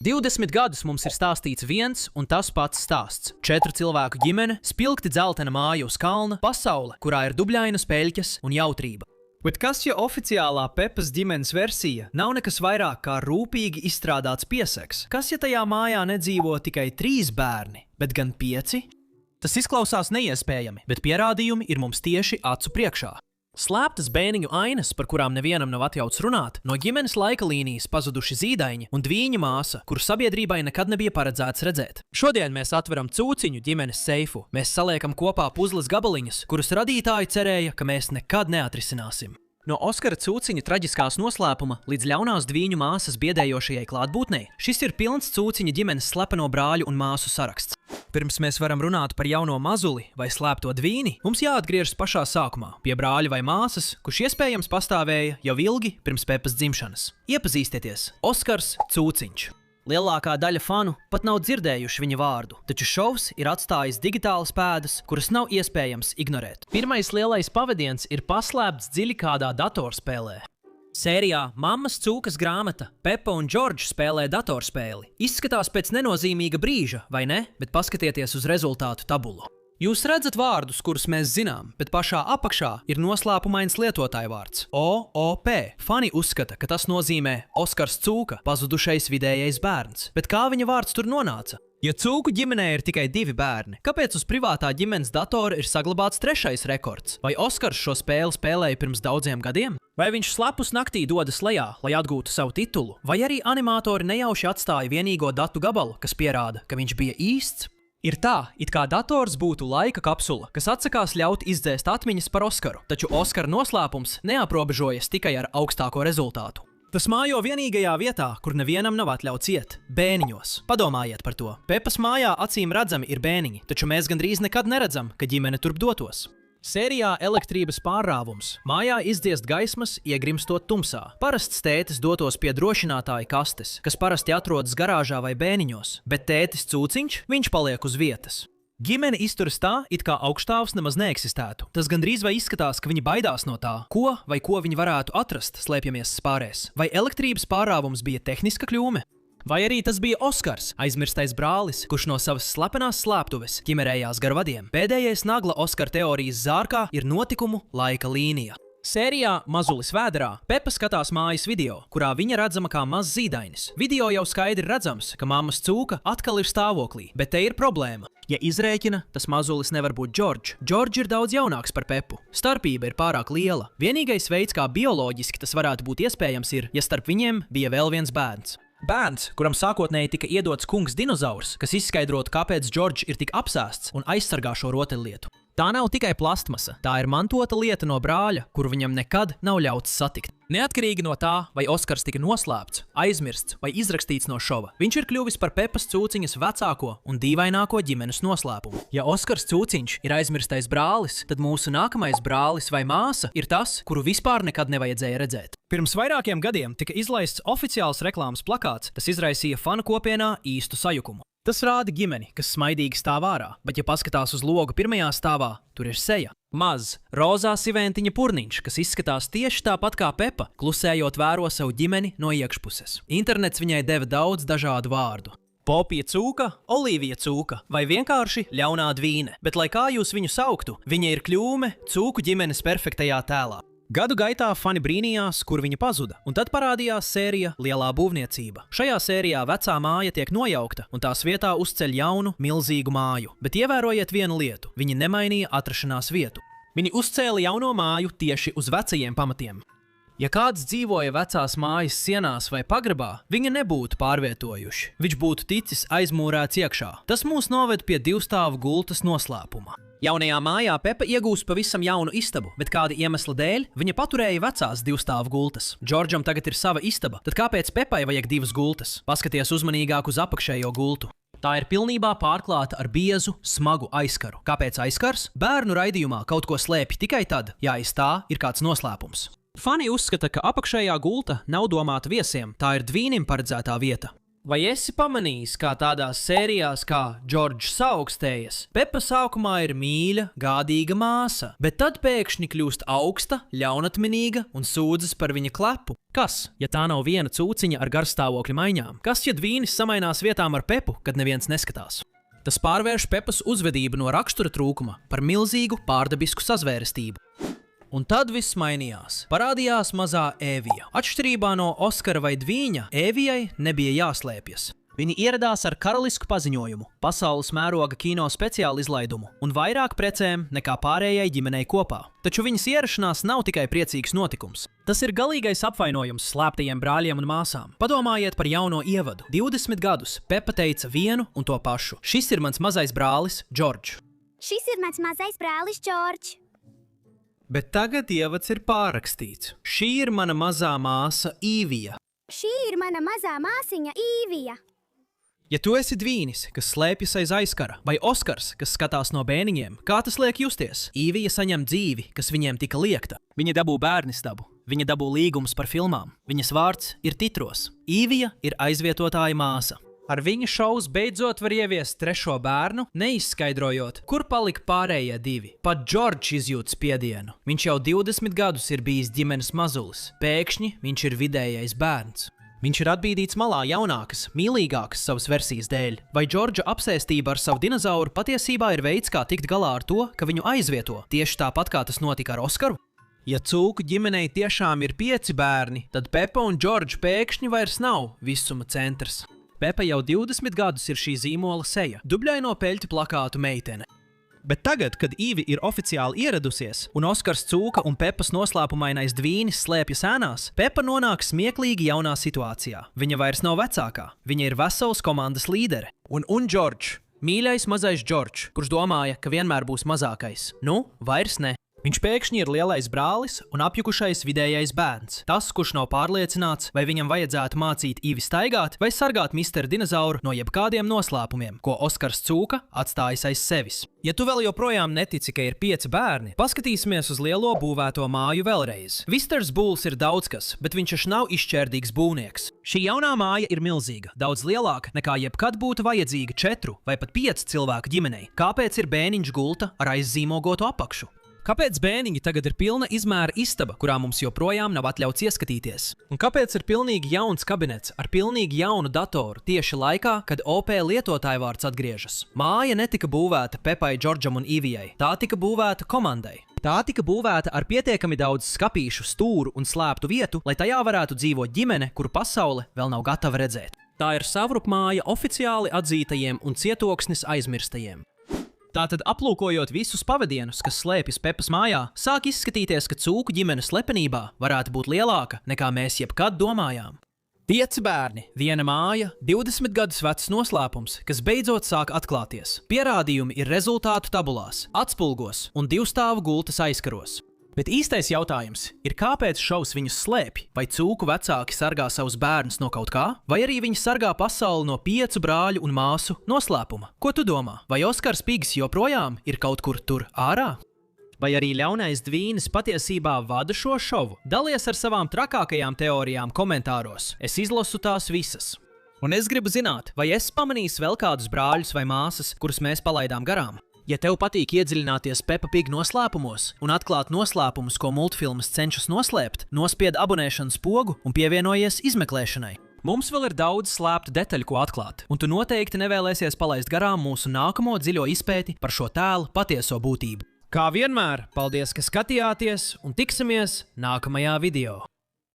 20 gadus mums ir stāstīts viens un tas pats stāsts. 4 cilvēku ģimene, spilgti dzeltena māja uz kalna, pasaule, kurā ir dubļainas peļķes un jautrība. Bet kas, ja oficiālā Pepas ģimenes versija nav nekas vairāk kā rūpīgi izstrādāts pieseks? Kas, ja tajā mājā nedzīvo tikai 3 bērni, bet gan 5? Tas izklausās neiespējami, bet pierādījumi ir mums tieši acu priekšā. Slēptas bēniņu ainas, par kurām nevienam nav atļauts runāt, no ģimenes laika līnijas pazuduši zīdaiņi un dvīņa māsa, kuru sabiedrībai nekad nebija paredzēts redzēt. Šodien mēs atveram Cūciņu ģimenes seifu. Mēs saliekam kopā puzles gabaliņus, kurus radītāji cerēja, ka mēs nekad neatrisināsim. No Oskara Cūciņa traģiskās noslēpuma līdz ļaunās dvīņu māsas biedējošajai klātbūtnei, šis ir pilns Cūciņa ģimenes slepeno brāļu un māsu saraksts. Pirms mēs varam runāt par jauno mazuli vai slēpto dvīni, mums jāatgriežas pašā sākumā, pie brāļa vai māsas, kurš iespējams pastāvēja jau ilgi pirms Pepas dzimšanas. Iepazīstieties, Oskars Cūciņš. Lielākā daļa fanu pat nav dzirdējuši viņa vārdu, taču šovs ir atstājis digitālas pēdas, kuras nav iespējams ignorēt. Pirmais lielais pavadiens ir paslēpts dziļi kādā datorspēlē. Sērijā Mammas cūkas grāmata Pepa un Džordžs spēlē datorspēli. Izskatās pēc nenozīmīga brīža, vai ne? Bet paskatieties uz rezultātu tabulu. Jūs redzat vārdus, kurus mēs zinām, bet pašā apakšā ir noslēpumains lietotāja vārds – OOP. Fani uzskata, ka tas nozīmē Oskars Cūka, pazudušais vidējais bērns. Bet kā viņa vārds tur nonāca? Ja Cūku ģimenē ir tikai 2 bērni, kāpēc uz privātā ģimenes datora ir saglabāts 3. rekords? Vai Oskars šo spēli spēlēja pirms daudziem gadiem? Vai viņš slepus naktī dodas lejā, lai atgūtu savu titulu? Vai arī animatori nejauši atstāja vienīgo datu gabalu, kas pierāda, ka viņš bija īsts? Ir tā, it kā dators būtu laika kapsula, kas atsakās ļaut izdzēst atmiņas par Oskaru, taču Oskara noslēpums neaprobežojas tikai ar augstāko rezultātu. Tas mājo vienīgajā vietā, kur nevienam nav atļauts iet – bēniņos. Padomājiet par to. Pepas mājā acīm redzami ir bēniņi, taču mēs gandrīz nekad neredzam, ka ģimene turp dotos. Sērijā elektrības pārrāvums. Mājā izdziest gaismas, iegrimstot tumsā. Parasts tētis dotos pie drošinātāja kastes, kas parasti atrodas garāžā vai bēniņos, bet tētis Cūciņš, viņš paliek uz vietas. Ģimene izturas tā, it kā augstāvs nemaz neeksistētu. Tas gandrīz vai izskatās, ka viņi baidās no tā, ko viņi varētu atrast, slēpjamies spārēs. Vai elektrības pārrāvums bija tehniska kļūme? Vai arī tas bija Oskars, aizmirstais brālis, kurš no savas slepenās slēptuves ķimerējās gar vadiem? Pēdējais nagla Oskara teorijas zārkā ir notikumu laika līnija. Sērijā Mazulis vēderā Pepa skatās mājas video, kurā viņa redzama kā mazs zīdainis. Video jau skaidri redzams, ka mammas cūka atkal ir stāvoklī, bet te ir problēma. Ja izrēķina, tas mazulis nevar būt Džordžs. Džordžs ir daudz jaunāks par Pepu. Starpība ir pārāk liela. Vienīgais veids, kā bioloģiski tas varētu būt iespējams, ir, ja starp viņiem bija vēl viens bērns. Bērns, kuram sākotnēji tika iedots kungs dinozaurs, kas izskaidrotu, kāpēc Džordžs ir tik apsēsts un aizsargā šo rotaļlietu. Tā nav tikai plastmasa, tā ir mantota lieta no brāļa, kuru viņam nekad nav ļauts satikt. Neatkarīgi no tā, vai Oskars tika noslēpts, aizmirsts vai izrakstīts no šova, viņš ir kļuvis par Pepas Cūciņas vecāko un dīvaināko ģimenes noslēpumu. Ja Oskars Cūciņš ir aizmirstais brālis, tad mūsu nākamais brālis vai māsa ir tas, kuru vispār nekad nevajadzēja redzēt. Pirms vairākiem gadiem tika izlaists oficiāls reklāmas plakāts, tas izraisīja fanu kopienā īstu sajukumu. Tas rāda ģimeni, kas smaidīgi stāv ārā, bet ja paskatās uz logu pirmajā stāvā, tur ir seja. Maz, rozā siventiņa purniņš, kas izskatās tieši tāpat kā Pepa, klusējot vēro savu ģimeni no iekšpuses. Internets viņai deva daudz dažādu vārdu. Popija cūka, Olīvija cūka vai vienkārši ļaunā dvīne, bet lai kā jūs viņu sauktu, viņa ir kļūme cūku ģimenes perfektajā tēlā. Gadu gaitā fani brīnījās, kur viņa pazuda, un tad parādījās sērija Lielā būvniecība. Šajā sērijā vecā māja tiek nojaukta, un tās vietā uzceļ jaunu, milzīgu māju. Bet ievērojiet vienu lietu – viņi nemainīja atrašanās vietu. Viņi uzcēla jauno māju tieši uz vecajiem pamatiem. Ja kāds dzīvoja vecās mājas sienās vai pagrabā, viņa nebūtu pārvietojuši. Viņš būtu ticis aizmūrēts iekšā. Tas mūs noved pie 2-stāvu gultas noslēpuma. Jaunajā mājā Pepa iegūs pavisam jaunu istabu, bet kāda iemesla dēļ viņa paturēja vecās 2-stāvu gultas. Džordžam tagad ir sava istaba, tad kāpēc Pepai vajag 2 gultas? Paskaties uzmanīgāk uz apakšējo gultu. Tā ir pilnībā pārklāta ar biezu, smagu aizkaru. Kāpēc aizkars? Bērnu raidījumā kaut ko slēpj tikai tad, ja aiz tā ir kāds noslēpums. Fani uzskata, ka apakšējā gulta nav domāta viesiem, tā ir dvīnim paredzētā vieta. Vai esi pamanījis, kā tādās sērijās kā Džordžs Saaugstējas, Pepa sākumā ir mīļa, gādīga māsa, bet tad pēkšņi kļūst augsta, ļaunatminīga un sūdzas par viņa klepu? Kas, ja tā nav viena cūciņa ar garstāvokļa maiņām? Kas, ja Dvīnis samainās vietām ar Pepu, kad neviens neskatās? Tas pārvērš Pepas uzvedību no rakstura trūkuma par milzīgu pārdabisku sazvērestību. Un tad viss mainījās. Parādījās mazā Ēvija. Atšķirībā no Oskara vai Dvīņa, Ēvijai nebija jāslēpjas. Viņi ieradās ar karalisku paziņojumu, pasaules mēroga kino speciālu izlaidumu un vairāk precēm nekā pārējai ģimenei kopā. Taču viņas ierašanās nav tikai priecīgs notikums. Tas ir galīgais apvainojums slēptajiem brāļiem un māsām. Padomājiet par jauno ievadu. 20 gadus Pepa teica vienu un to pašu. Šis ir mans mazais brālis, Džordžs. Šis ir mans mazais brālis, Džordžs. Bet tagad ievads ir pārrakstīts. Šī ir mana mazā māsa Īvija. Šī ir mana mazā māsiņa Īvija. Ja tu esi Dvīnis, kas slēpjas aiz aizkara, vai Oskars, kas skatās no bēniņiem, kā tas liek justies? Īvija saņem dzīvi, kas viņiem tika liekta. Viņa dabū bērnistabu, viņa dabū līgumus par filmām, viņas vārds ir titros. Īvija ir aizvietotāja māsa. Ar viņa šovs beidzot var ieviest trešo bērnu, neizskaidrojot, kur palika pārējie divi. Pat Džordžs izjūt spiedienu. Viņš jau 20 gadus ir bijis ģimenes mazulis. Pēkšņi viņš ir vidējais bērns. Viņš ir atbīdīts malā jaunākas, mīlīgākas savas versijas dēļ. Vai Džordža apsēstība ar savu dinozauru patiesībā ir veids, kā tikt galā ar to, ka viņu aizvieto, tieši tāpat kā tas notika ar Oskaru? Ja cūku ģimenei tiešām ir 5 bērni, tad Pepa un Džordžs pēkšņi vairs nav visuma centrs. Pepa jau 20 gadus ir šī zīmola seja, dubļaino peļķu plakātu meitene. Bet tagad, kad Īvi ir oficiāli ieradusies, un Oskars cūka un Pepas noslēpumainais Dvīnis slēpjas ēnās, Pepa nonāk smieklīgi jaunā situācijā. Viņa vairs nav vecākā, viņa ir vesels komandas līdere. Un Džordžs, mīļais mazais Džordžs, kurš domāja, ka vienmēr būs mazākais. Nu, vairs ne. Viņš pēkšņi ir lielais brālis un apjukušais vidējais bērns. Tas, kurš nav pārliecināts, vai viņam vajadzētu mācīt Īvi staigāt vai sargāt misteru dinozauru no jebkādiem noslēpumiem, ko Oskars cūka atstājis aiz sevis. Ja tu vēl joprojām netici, ka ir 5 bērni, paskatīsimies uz lielo būvēto māju vēlreiz. Misters Bulls ir daudz kas, bet viņš taču nav izšķērdīgs būvnieks. Šī jaunā māja ir milzīga, daudz lielāka nekā jebkad būtu vajadzīga 4 vai pat 5 cilvēku ģimenei. Kāpēc ir bēniņš gulta ar aizzīmogotu apakšu? Kāpēc bēniņi tagad ir pilna izmēra istaba, kurā mums joprojām nav atļauts ieskatīties? Un kāpēc ir pilnīgi jauns kabinets ar pilnīgi jaunu datoru tieši laikā, kad OP lietotājvārds atgriežas? Māja netika būvēta Pepai, Džordžam un Īvijai. Tā tika būvēta komandai. Tā tika būvēta ar pietiekami daudz skapīšu, stūru un slēptu vietu, lai tajā varētu dzīvot ģimene, kuru pasaule vēl nav gatava redzēt. Tā ir savrupmāja oficiāli atzītajiem un cietoksnis aizmirstajiem. Tātad, aplūkojot visus pavadienus, kas slēpjas Pepas mājā, sāk izskatīties, ka cūku ģimenes slepenībā varētu būt lielāka, nekā mēs jebkad domājām. 5 bērni, 1 māja, 20 gadus vecs noslēpums, kas beidzot sāk atklāties. Pierādījumi ir rezultātu tabulās, atspulgos un 2 stāvu gultas aizkaros. Bet īstais jautājums ir, kāpēc šovs viņus slēpj? Vai cūku vecāki sargā savus bērnus no kaut kā? Vai arī viņi sargā pasauli no 5 brāļu un māsu noslēpuma? Ko tu domā? Vai Oskars Pigs joprojām ir kaut kur tur ārā? Vai arī ļaunais Dvīnis patiesībā vada šo šovu? Dalies ar savām trakākajām teorijām komentāros. Es izlasu tās visas. Un es gribu zināt, vai esi pamanījis vēl kādus brāļus vai māsas, kurus mēs palaidām garām? Ja tev patīk iedziļināties Peppa Pig noslēpumos un atklāt noslēpumus, ko multfilmas cenšas noslēpt, nospied abonēšanas pogu un pievienojies izmeklēšanai. Mums vēl ir daudz slēptu detaļu, ko atklāt, un tu noteikti nevēlēsies palaist garām mūsu nākamo dziļo izpēti par šo tēlu patieso būtību. Kā vienmēr, paldies, ka skatījāties un tiksimies nākamajā video!